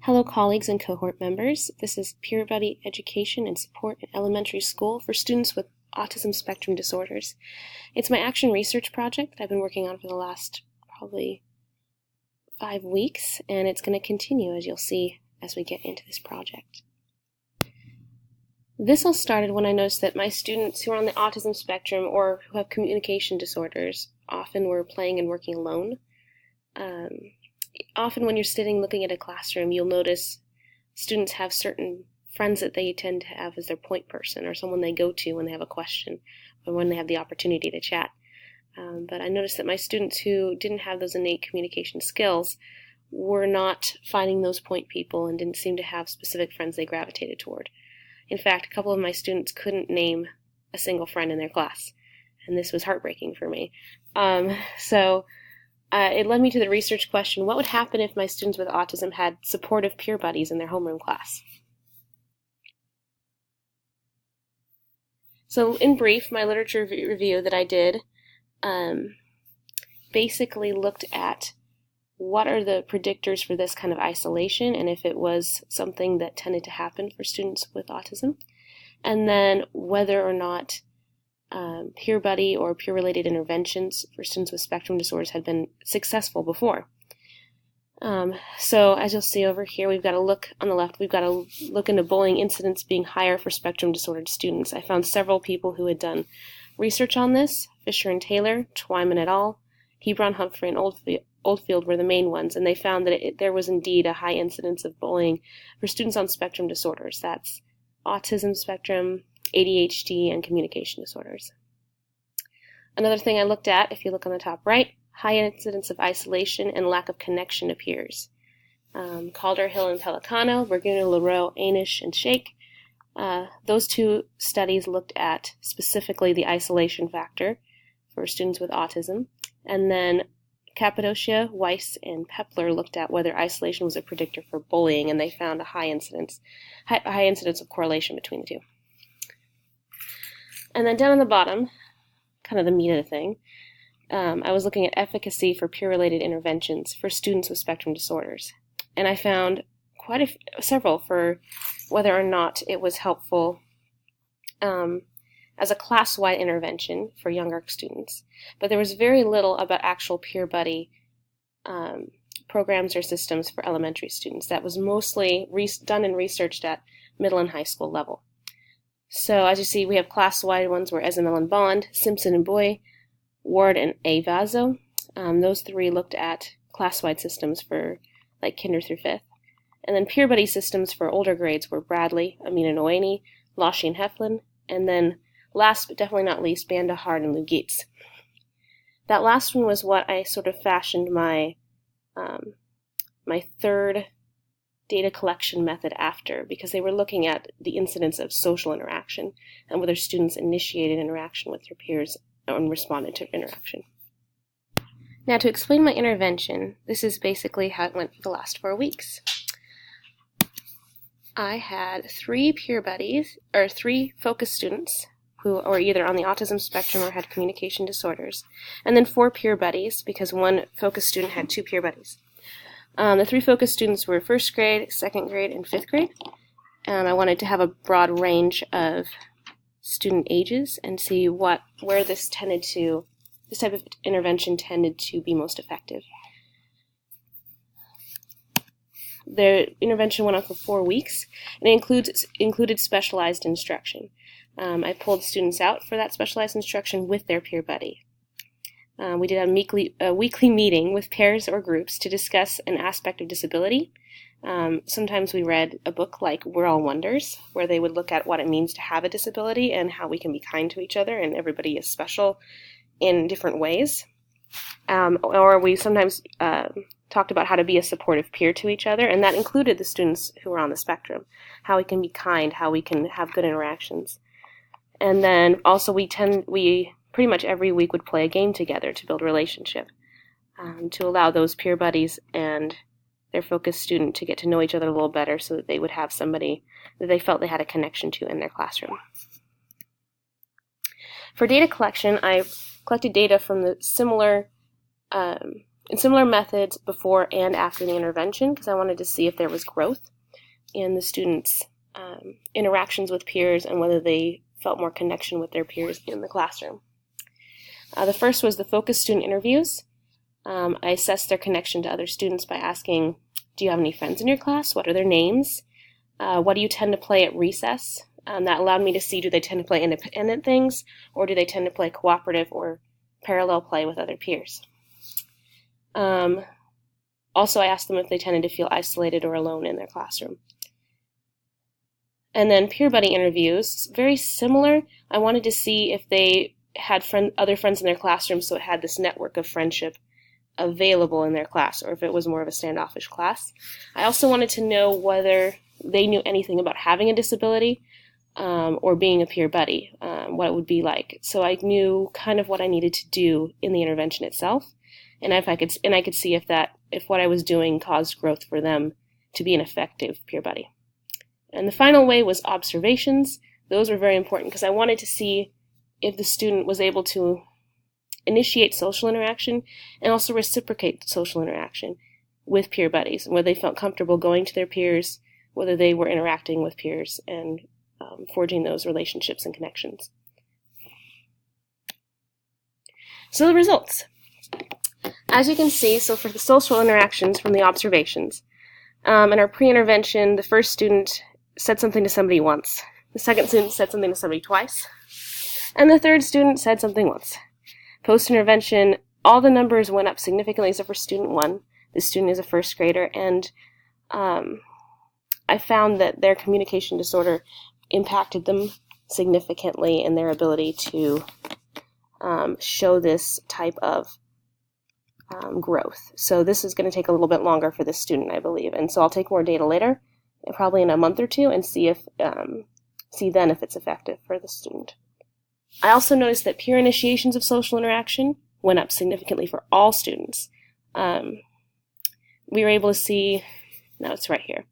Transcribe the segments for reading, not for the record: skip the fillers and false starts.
Hello colleagues and cohort members. This is Peer Buddy Education and Support in Elementary School for students with autism spectrum disorders. It's my action research project that I've been working on for the last probably 5 weeks, and it's going to continue, as you'll see as we get into this project. This all started when I noticed that my students who are on the autism spectrum or who have communication disorders often were playing and working alone. Often when you're sitting looking at a classroom, you'll notice students have certain friends that they tend to have as their point person or someone they go to when they have a question or when they have the opportunity to chat. But I noticed that my students who didn't have those innate communication skills were not finding those point people and didn't seem to have specific friends they gravitated toward. In fact, a couple of my students couldn't name a single friend in their class, and this was heartbreaking for me. It led me to the research question, what would happen if my students with autism had supportive peer buddies in their homeroom class? So in brief, my literature review that I did basically looked at what are the predictors for this kind of isolation and if it was something that tended to happen for students with autism, and then whether or not peer buddy or peer-related interventions for students with spectrum disorders had been successful before. So as you'll see over here, we've got to look on the left, we've got to look into bullying incidents being higher for spectrum disordered students. I found several people who had done research on this. Fisher and Taylor, Twyman et al., Hebron, Humphrey, and Oldfield were the main ones, and they found that there was indeed a high incidence of bullying for students on spectrum disorders. That's autism spectrum, ADHD, and communication disorders. Another thing I looked at, if you look on the top right, high incidence of isolation and lack of connection appears. Calder, Hill, and Pelicano, Berguna, Leroux, Ainish, and Shake. Those two studies looked at specifically the isolation factor for students with autism. And then Cappadocia, Weiss, and Pepler looked at whether isolation was a predictor for bullying, and they found a high incidence of correlation between the two. And then down on the bottom, kind of the meat of the thing, I was looking at efficacy for peer-related interventions for students with spectrum disorders. And I found several for whether or not it was helpful as a class-wide intervention for younger students. But there was very little about actual peer buddy programs or systems for elementary students. That was mostly done and researched at middle and high school level. So as you see, we have class-wide ones where Ezemel and Bond, Simpson and Boy, Ward and A. Vazo. Those three looked at class-wide systems for like kinder through fifth. And then peer buddy systems for older grades were Bradley, Amin and Oaney, Lashy and Heflin, and then last but definitely not least, Banda, Hard, and Lugitz. That last one was what I sort of fashioned my third data collection method after, because they were looking at the incidence of social interaction and whether students initiated interaction with their peers and responded to interaction. Now, to explain my intervention, this is basically how it went for the last 4 weeks. I had 3 peer buddies, or 3 focus students who were either on the autism spectrum or had communication disorders, and then 4 peer buddies, because one focus student had 2 peer buddies. The 3 focus students were 1st grade, 2nd grade, and 5th grade. I wanted to have a broad range of student ages and see where this type of intervention tended to be most effective. The intervention went on for 4 weeks, and it included specialized instruction. I pulled students out for that specialized instruction with their peer buddy. We did a weekly meeting with pairs or groups to discuss an aspect of disability. Sometimes we read a book like We're All Wonders, where they would look at what it means to have a disability and how we can be kind to each other and everybody is special in different ways. Or we sometimes talked about how to be a supportive peer to each other, and that included the students who were on the spectrum, how we can be kind, how we can have good interactions. And then also we pretty much every week would play a game together to build relationship, to allow those peer buddies and their focus student to get to know each other a little better so that they would have somebody that they felt they had a connection to in their classroom. For data collection, I collected data from the similar and similar methods before and after the intervention, because I wanted to see if there was growth in the students' interactions with peers and whether they felt more connection with their peers in the classroom. The first was the focus student interviews. I assessed their connection to other students by asking, do you have any friends in your class? What are their names? What do you tend to play at recess? That allowed me to see, do they tend to play independent things, or do they tend to play cooperative or parallel play with other peers? Also, I asked them if they tended to feel isolated or alone in their classroom. And then peer buddy interviews, very similar. I wanted to see if they had other friends in their classroom, so it had this network of friendship available in their class, or if it was more of a standoffish class. I also wanted to know whether they knew anything about having a disability or being a peer buddy, what it would be like. So I knew kind of what I needed to do in the intervention itself, and I could see if what I was doing caused growth for them to be an effective peer buddy. And the final way was observations. Those were very important because I wanted to see if the student was able to initiate social interaction and also reciprocate social interaction with peer buddies, and whether they felt comfortable going to their peers, whether they were interacting with peers and forging those relationships and connections. So the results. As you can see, so for the social interactions from the observations, in our pre-intervention, the first student said something to somebody once. The second student said something to somebody twice. And the third student said something once. Post-intervention, all the numbers went up significantly except for student 1. This student is a first grader, and I found that their communication disorder impacted them significantly in their ability to show this type of growth. So this is going to take a little bit longer for this student, I believe. And so I'll take more data later, probably in a month or two, and see then if it's effective for the student. I also noticed that peer initiations of social interaction went up significantly for all students. We were able to see, now it's right here,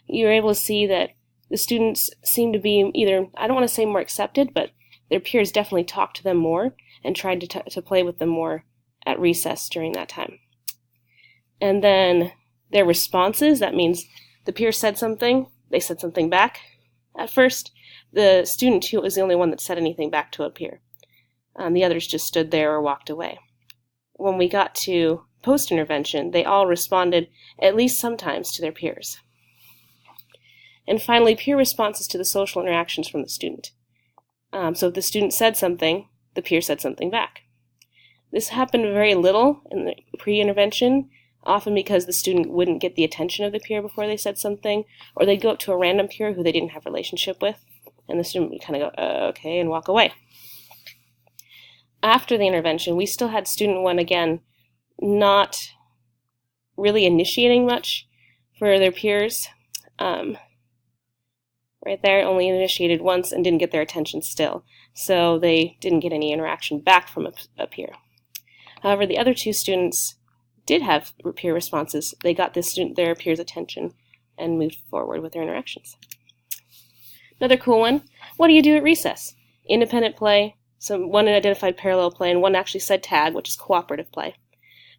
you were able to see that the students seemed to be either, I don't want to say more accepted, but their peers definitely talked to them more and tried to play with them more at recess during that time. And then their responses, that means the peer said something, they said something back. At first, the student too was the only one that said anything back to a peer. The others just stood there or walked away. When we got to post-intervention, they all responded at least sometimes to their peers. And finally, peer responses to the social interactions from the student. So if the student said something, the peer said something back. This happened very little in the pre-intervention, often because the student wouldn't get the attention of the peer before they said something, or they'd go up to a random peer who they didn't have a relationship with, and the student would kind of go, okay, and walk away. After the intervention, we still had student 1, again, not really initiating much for their peers. Right there, only initiated once and didn't get their attention still, so they didn't get any interaction back from a peer. However, the other 2 students did have peer responses. They got their peers' attention and moved forward with their interactions. Another cool one, what do you do at recess? Independent play, one identified parallel play, and one actually said tag, which is cooperative play.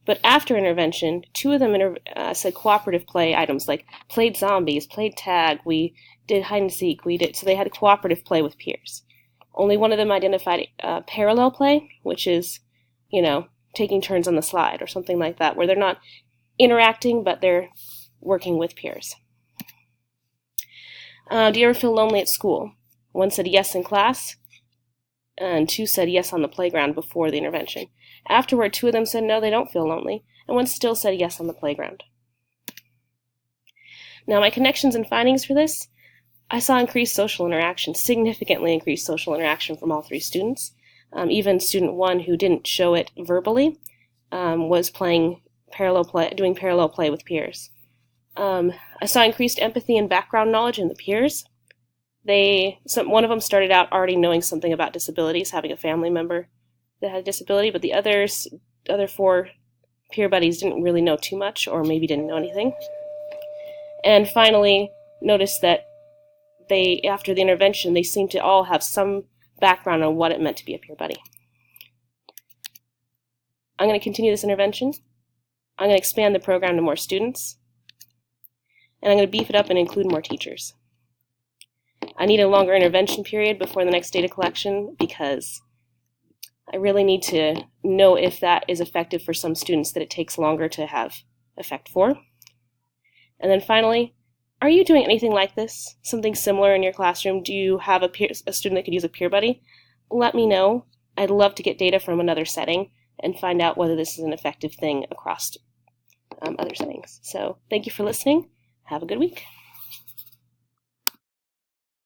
But after intervention, 2 of them said cooperative play items like played zombies, played tag, we did hide and seek, so they had cooperative play with peers. Only one of them identified parallel play, which is, taking turns on the slide or something like that, where they're not interacting, but they're working with peers. Do you ever feel lonely at school? 1 said yes in class, and 2 said yes on the playground before the intervention. Afterward, 2 of them said no, they don't feel lonely, and 1 still said yes on the playground. Now, my connections and findings for this, I saw increased social interaction, significantly increased social interaction from all 3 students. Even student 1 who didn't show it verbally was doing parallel play with peers. I saw increased empathy and background knowledge in the peers. One of them started out already knowing something about disabilities, having a family member that had a disability, but the other 4 peer buddies didn't really know too much, or maybe didn't know anything. And finally, noticed that after the intervention, they seemed to all have some background on what it meant to be a peer buddy. I'm going to continue this intervention. I'm going to expand the program to more students, and I'm going to beef it up and include more teachers. I need a longer intervention period before the next data collection because I really need to know if that is effective for some students that it takes longer to have effect for. And then finally, are you doing anything like this? Something similar in your classroom? Do you have a student that could use a peer buddy? Let me know. I'd love to get data from another setting and find out whether this is an effective thing across other settings. So thank you for listening. Have a good week.